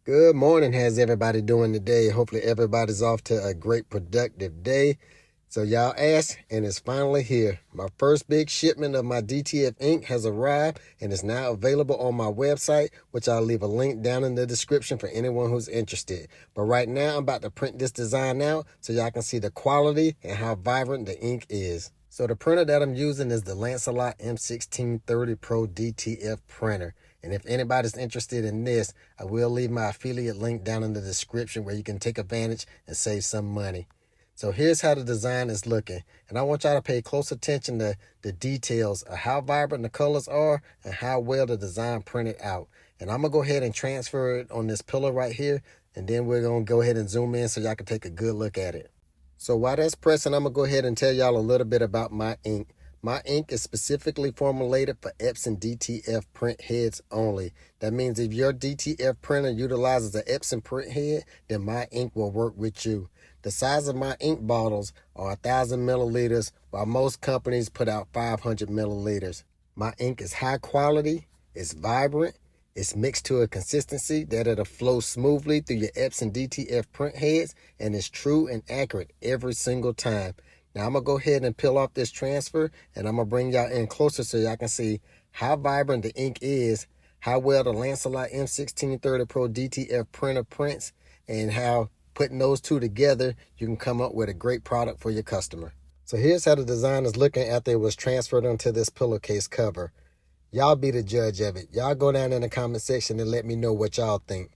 Good morning. How's everybody doing today? Hopefully everybody's off to a great productive day. So y'all asked, and it's finally here. My first big shipment of my DTF ink has arrived and is now available on my website, which I'll leave a link down in the description for anyone who's interested. But right now I'm about to print this design out so y'all can see the quality and how vibrant the ink is. So the printer that I'm using is the Lancelot M1630 Pro DTF printer. And if anybody's interested in this, I will leave my affiliate link down in the description where you can take advantage and save some money. So here's how the design is looking. And I want y'all to pay close attention to the details of how vibrant the colors are and how well the design printed out. And I'm going to go ahead and transfer it on this pillow right here. And then we're going to go ahead and zoom in so y'all can take a good look at it. So while that's pressing, I'm going to go ahead and tell y'all a little bit about my ink. My ink is specifically formulated for Epson DTF print heads only. That means if your DTF printer utilizes an Epson print head, then my ink will work with you. The size of my ink bottles are 1,000 milliliters, while most companies put out 500 milliliters. My ink is high quality, it's vibrant, it's mixed to a consistency that it'll flow smoothly through your Epson DTF print heads, and it's true and accurate every single time. Now I'm going to go ahead and peel off this transfer, and I'm going to bring y'all in closer so y'all can see how vibrant the ink is, how well the Lancelot M1630 Pro DTF printer prints, and how putting those two together, you can come up with a great product for your customer. So here's how the design is looking after it was transferred onto this pillowcase cover. Y'all be the judge of it. Y'all go down in the comment section and let me know what y'all think.